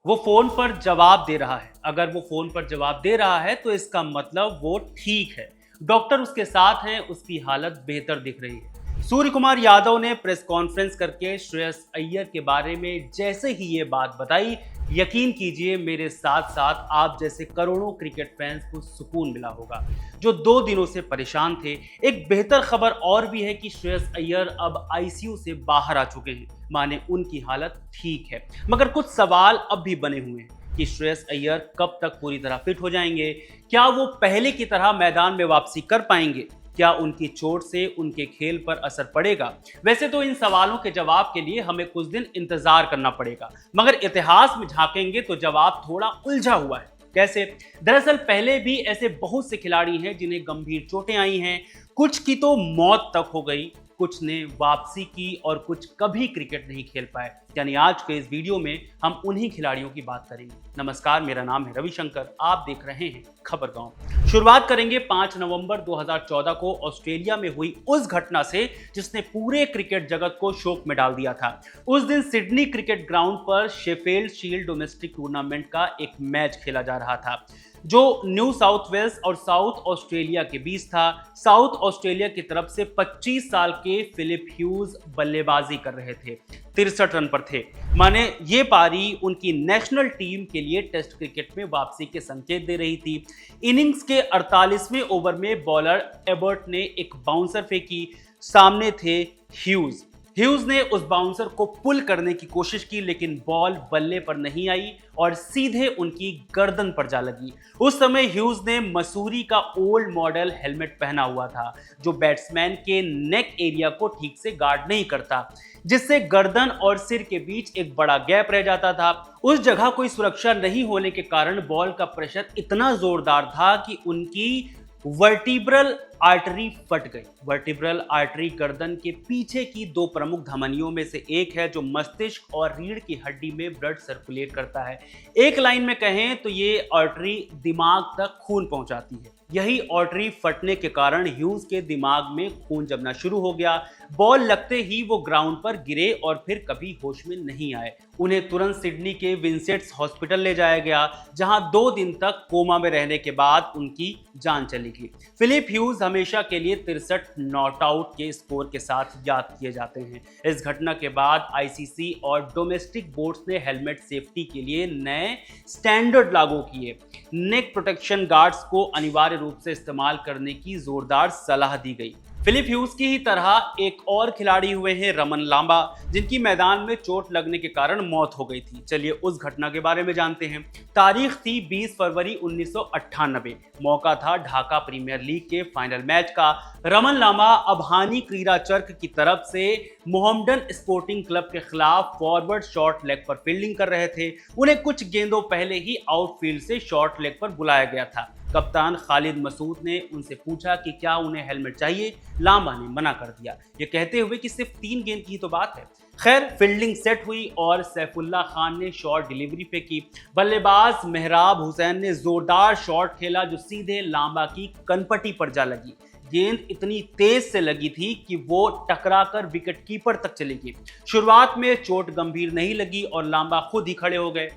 वो फोन पर जवाब दे रहा है। अगर वो फोन पर जवाब दे रहा है तो इसका मतलब वो ठीक है। डॉक्टर उसके साथ हैं, उसकी हालत बेहतर दिख रही है। सूर्य कुमार यादव ने प्रेस कॉन्फ्रेंस करके श्रेयस अय्यर के बारे में जैसे ही ये बात बताई, यकीन कीजिए मेरे साथ साथ आप जैसे करोड़ों क्रिकेट फैंस को सुकून मिला होगा जो 2 दिनों से परेशान थे। एक बेहतर खबर और भी है कि श्रेयस अय्यर अब आईसीयू से बाहर आ चुके हैं, माने उनकी हालत ठीक है। मगर कुछ सवाल अब भी बने हुए हैं कि श्रेयस अय्यर कब तक पूरी तरह फिट हो जाएंगे, क्या वो पहले की तरह मैदान में वापसी कर पाएंगे, क्या उनकी चोट से उनके खेल पर असर पड़ेगा। वैसे तो इन सवालों के जवाब के लिए हमें कुछ दिन इंतजार करना पड़ेगा, मगर इतिहास में झांकेंगे तो जवाब थोड़ा उलझा हुआ है। कैसे? दरअसल पहले भी ऐसे बहुत से खिलाड़ी हैं जिन्हें गंभीर चोटें आई हैं, कुछ की तो मौत तक हो गई, कुछ ने वापसी की और कुछ कभी क्रिकेट नहीं खेल पाए। यानी आज के इस वीडियो में हम उन्हीं खिलाड़ियों की बात करेंगे। नमस्कार, मेरा नाम है रविशंकर, आप देख रहे हैं खबर गांव। शुरुआत करेंगे 5 नवंबर 2014 को ऑस्ट्रेलिया में हुई उस घटना से जिसने पूरे क्रिकेट जगत को शोक में डाल दिया था। उस दिन सिडनी क्रिकेट ग्राउंड पर शेफील्ड शील्ड डोमेस्टिक टूर्नामेंट का एक मैच खेला जा रहा था जो न्यू साउथ वेल्स और साउथ ऑस्ट्रेलिया के बीच था। साउथ ऑस्ट्रेलिया की तरफ से 25 साल के फिलिप ह्यूज बल्लेबाजी कर रहे थे, 63 रन पर थे। माने ये पारी उनकी नेशनल टीम के लिए टेस्ट क्रिकेट में वापसी के संकेत दे रही थी। इनिंग्स के 48वें ओवर में बॉलर एबर्ट ने एक बाउंसर फेंकी, सामने थे ह्यूज। ह्यूज ने उस बाउंसर को पुल करने की कोशिश की, लेकिन बॉल बल्ले पर नहीं आई और सीधे उनकी गर्दन पर जा लगी। उस समय ह्यूज ने मसूरी का ओल्ड मॉडल हेलमेट पहना हुआ था जो बैट्समैन के नेक एरिया को ठीक से गार्ड नहीं करता, जिससे गर्दन और सिर के बीच एक बड़ा गैप रह जाता था। उस जगह कोई सुरक्षा नहीं होने के कारण बॉल का प्रेशर इतना जोरदार था कि उनकी वर्टिब्रल आर्टरी फट गई। वर्टिब्रल आर्टरी गर्दन के पीछे की 2 प्रमुख धमनियों में से एक है जो मस्तिष्क और रीढ़ की हड्डी में ब्लड सर्कुलेट करता है। एक लाइन में कहें तो ये आर्टरी दिमाग तक खून पहुंचाती है। यही आर्टरी फटने के कारण ह्यूज के दिमाग में खून जमना शुरू हो गया। बॉल लगते ही वो ग्राउंड पर गिरे और फिर कभी होश में नहीं आए। उन्हें तुरंत सिडनी के विंसेंट्स हॉस्पिटल ले जाया गया, जहां 2 दिन तक कोमा में रहने के बाद उनकी जान चली गई। फिलिप ह्यूज हमेशा के लिए 63 नॉट आउट के स्कोर के साथ याद किए जाते हैं। इस घटना के बाद आईसीसी और डोमेस्टिक बोर्ड्स ने हेलमेट सेफ्टी के लिए नए स्टैंडर्ड लागू किए। नेक प्रोटेक्शन गार्ड्स को अनिवार्य रूप से इस्तेमाल करने की जोरदार सलाह दी गई। फिलिप ह्यूज की ही तरह एक और खिलाड़ी हुए हैं रमन लांबा, जिनकी मैदान में चोट लगने के कारण मौत हो गई थी। चलिए उस घटना के बारे में जानते हैं। तारीख थी 20 फरवरी 1998। मौका था ढाका प्रीमियर लीग के फाइनल मैच का। रमन लांबा अबहानी क्रीड़ा चर्क की तरफ से मोहम्मडन स्पोर्टिंग क्लब के खिलाफ फॉरवर्ड शॉर्ट लेग पर फील्डिंग कर रहे थे। उन्हें कुछ गेंदों पहले ही आउटफील्ड से शॉर्ट लेग पर बुलाया गया था। कप्तान खालिद मसूद ने उनसे पूछा कि क्या उन्हें हेलमेट चाहिए। लांबा ने मना कर दिया, ये कहते हुए कि सिर्फ 3 गेंद की ही तो बात है। खैर, फील्डिंग सेट हुई और सैफुल्ला खान ने शॉर्ट डिलीवरी फेंकी। बल्लेबाज मेहराब हुसैन ने जोरदार शॉट खेला जो सीधे लांबा की कनपटी पर जा लगी। गेंद इतनी तेज से लगी थी कि वो टकराकर विकेट कीपर तक चली गई। शुरुआत में चोट गंभीर नहीं लगी और लांबा खुद ही खड़े हो गए।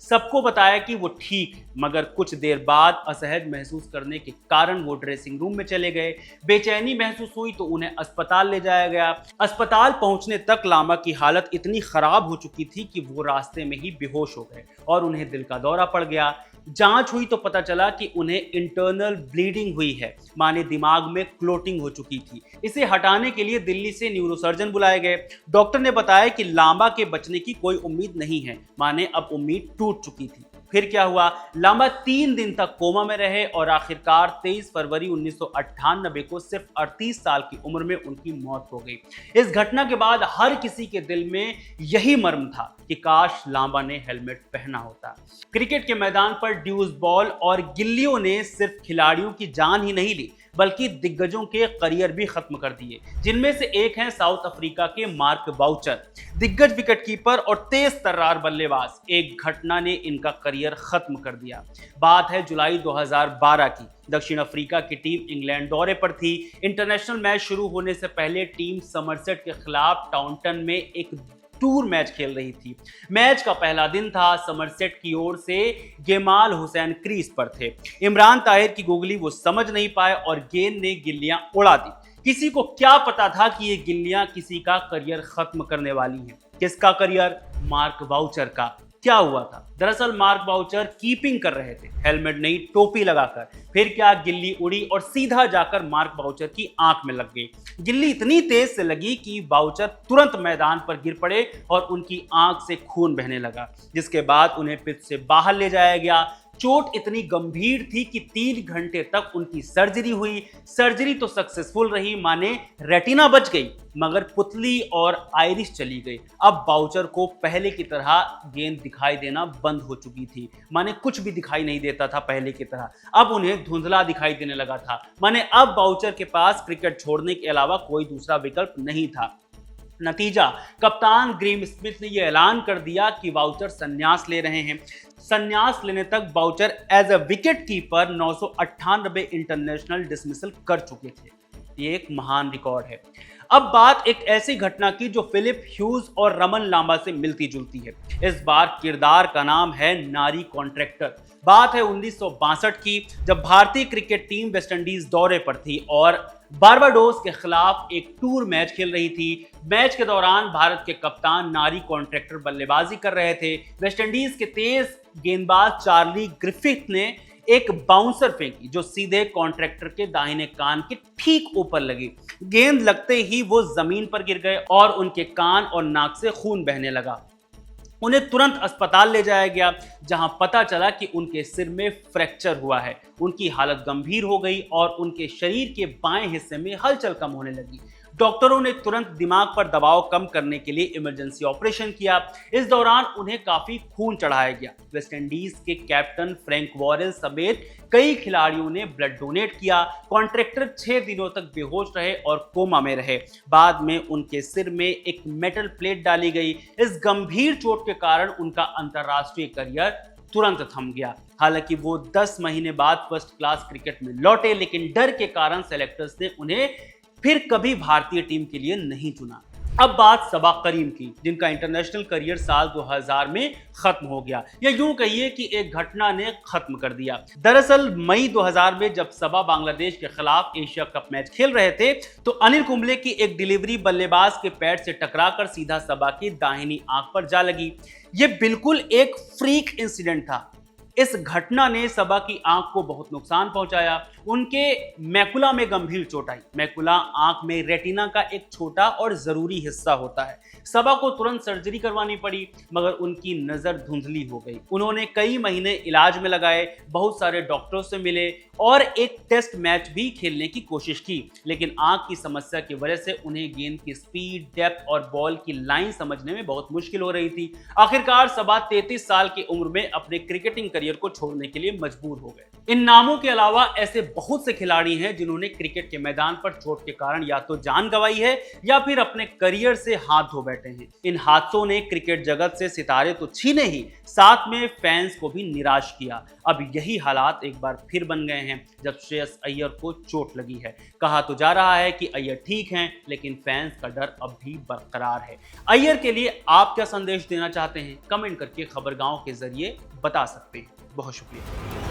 सबको बताया कि वो ठीक है, मगर कुछ देर बाद असहज महसूस करने के कारण वो ड्रेसिंग रूम में चले गए। बेचैनी महसूस हुई तो उन्हें अस्पताल ले जाया गया। अस्पताल पहुंचने तक लांबा की हालत इतनी खराब हो चुकी थी कि वो रास्ते में ही बेहोश हो गए और उन्हें दिल का दौरा पड़ गया। जांच हुई तो पता चला कि उन्हें इंटरनल ब्लीडिंग हुई है, माने दिमाग में क्लोटिंग हो चुकी थी। इसे हटाने के लिए दिल्ली से न्यूरोसर्जन बुलाए गए। डॉक्टर ने बताया कि लांबा के बचने की कोई उम्मीद नहीं है, माने अब उम्मीद टूट चुकी थी। फिर क्या हुआ? लांबा 3 दिन तक कोमा में रहे और आखिरकार 23 फरवरी 1998 को सिर्फ 38 साल की उम्र में उनकी मौत हो गई। इस घटना के बाद हर किसी के दिल में यही मर्म था कि काश लांबा ने हेलमेट पहना होता। क्रिकेट के मैदान पर ड्यूज बॉल और गिल्लियों ने सिर्फ खिलाड़ियों की जान ही नहीं ली, बल्कि दिग्गजों के करियर भी खत्म कर दिए, जिनमें से एक हैं साउथ अफ्रीका के मार्क बाउचर, दिग्गज विकेटकीपर और तेज तर्रार बल्लेबाज। एक घटना ने इनका करियर खत्म कर दिया। बात है जुलाई 2012 की। दक्षिण अफ्रीका की टीम इंग्लैंड दौरे पर थी। इंटरनेशनल मैच शुरू होने से पहले टीम समरसेट के खिलाफ टाउनटन में एक टूर मैच खेल रही थी। मैच का पहला दिन था। समरसेट की ओर से गेमाल हुसैन क्रीज पर थे। इमरान ताहिर की गुगली वो समझ नहीं पाए और गेंद ने गिल्लियां उड़ा दी। किसी को क्या पता था कि ये गिल्लियां किसी का करियर खत्म करने वाली हैं। किसका करियर? मार्क बाउचर का। क्या हुआ था? दरअसल मार्क बाउचर कीपिंग कर रहे थे, हेलमेट नहीं टोपी लगाकर। फिर क्या, गिल्ली उड़ी और सीधा जाकर मार्क बाउचर की आंख में लग गई। गिल्ली इतनी तेज से लगी कि बाउचर तुरंत मैदान पर गिर पड़े और उनकी आंख से खून बहने लगा, जिसके बाद उन्हें पिच से बाहर ले जाया गया। चोट इतनी गंभीर थी कि 3 घंटे तक उनकी सर्जरी हुई। सर्जरी तो सक्सेसफुल रही, माने रेटिना बच गई, मगर पुतली और आइरिश चली गई। अब बाउचर को पहले की तरह गेंद दिखाई देना बंद हो चुकी थी, माने कुछ भी दिखाई नहीं देता था पहले की तरह। अब उन्हें धुंधला दिखाई देने लगा था, माने अब बाउचर के पास क्रिकेट छोड़ने के अलावा कोई दूसरा विकल्प नहीं था। नतीजा, कप्तान ग्रेम स्मिथ ने यह ऐलान कर दिया कि बाउचर संन्यास ले रहे हैं। संन्यास लेने तक Boucher as a wicket keeper 998 international dismissal कर चुके थे। ये एक महान रिकॉर्ड है। अब बात एक ऐसी घटना की जो फिलिप ह्यूज और रमन लांबा से मिलती जुलती है। इस बार किरदार का नाम है नारी कॉन्ट्रैक्टर। बात है 1962 की, जब भारतीय क्रिकेट टीम वेस्टइंडीज दौरे पर थी और बारबाडोस के खिलाफ एक टूर मैच खेल रही थी। मैच के दौरान भारत के कप्तान नारी कॉन्ट्रैक्टर बल्लेबाजी कर रहे थे। वेस्टइंडीज के तेज गेंदबाज चार्ली ग्रिफिथ ने एक बाउंसर फेंकी जो सीधे कॉन्ट्रैक्टर के दाहिने कान के ठीक ऊपर लगी। गेंद लगते ही वो जमीन पर गिर गए और उनके कान और नाक से खून बहने लगा। उन्हें तुरंत अस्पताल ले जाया गया, जहां पता चला कि उनके सिर में फ्रैक्चर हुआ है। उनकी हालत गंभीर हो गई और उनके शरीर के बाएं हिस्से में हलचल कम होने लगी। डॉक्टरों ने तुरंत दिमाग पर दबाव कम करने के लिए इमरजेंसी ऑपरेशन किया। इस दौरान उन्हें काफी खून चढ़ाया गया। वेस्टइंडीज के कैप्टन फ्रैंक वॉरेल समेत कई खिलाड़ियों ने ब्लड डोनेट किया। कॉन्ट्रैक्टर 6 दिनों तक बेहोश रहे और कोमा में रहे। बाद में उनके सिर में एक मेटल प्लेट डाली गई। इस गंभीर चोट के कारण उनका अंतर्राष्ट्रीय करियर तुरंत थम गया। हालांकि वो 10 महीने बाद फर्स्ट क्लास क्रिकेट में लौटे, लेकिन डर के कारण सेलेक्टर्स ने उन्हें फिर कभी भारतीय टीम के लिए नहीं चुना। अब बात सबा करीम की, जिनका इंटरनेशनल करियर साल 2000 में खत्म हो गया, या यूं कहिए कि एक घटना ने खत्म कर दिया। दरअसल मई 2000 में जब सबा बांग्लादेश के खिलाफ एशिया कप मैच खेल रहे थे तो अनिल कुंबले की एक डिलीवरी बल्लेबाज के पैर से टकराकर सीधा सबा की दाहिनी आंख पर जा लगी। यह बिल्कुल एक फ्रीक इंसिडेंट था। इस घटना ने सबा की आंख को बहुत नुकसान पहुंचाया। उनके मैकुला में गंभीर चोट आई। मैकुला आंख में रेटिना का एक छोटा और जरूरी हिस्सा होता है। सबा को तुरंत सर्जरी करवानी पड़ी, मगर उनकी नजर धुंधली हो गई। उन्होंने कई महीने इलाज में लगाए, बहुत सारे डॉक्टरों से मिले और एक टेस्ट मैच भी खेलने की कोशिश की, लेकिन आंख की समस्या की वजह से उन्हें गेंद की स्पीड, डेप्थ और बॉल की लाइन समझने में बहुत मुश्किल हो रही थी। आखिरकार सबा 33 साल की उम्र में अपने क्रिकेटिंग करियर को छोड़ने के लिए मजबूर हो गए। इन नामों के अलावा ऐसे बहुत से खिलाड़ी हैं जिन्होंने क्रिकेट के मैदान पर चोट के कारण या तो जान गंवाई है या फिर अपने करियर से हाथ धो बैठे हैं। इन हादसों ने क्रिकेट जगत से सितारे तो छीने ही, साथ में फैंस को भी निराश किया। अब यही हालात एक बार फिर बन गए हैं जब श्रेयस अय्यर को चोट लगी है। कहा तो जा रहा है कि अय्यर ठीक हैं, लेकिन फैंस का डर अब भी बरकरार है। अय्यर के लिए आप क्या संदेश देना चाहते हैं? कमेंट करके खबरगांव के जरिए बता सकते हैं। बहुत शुक्रिया।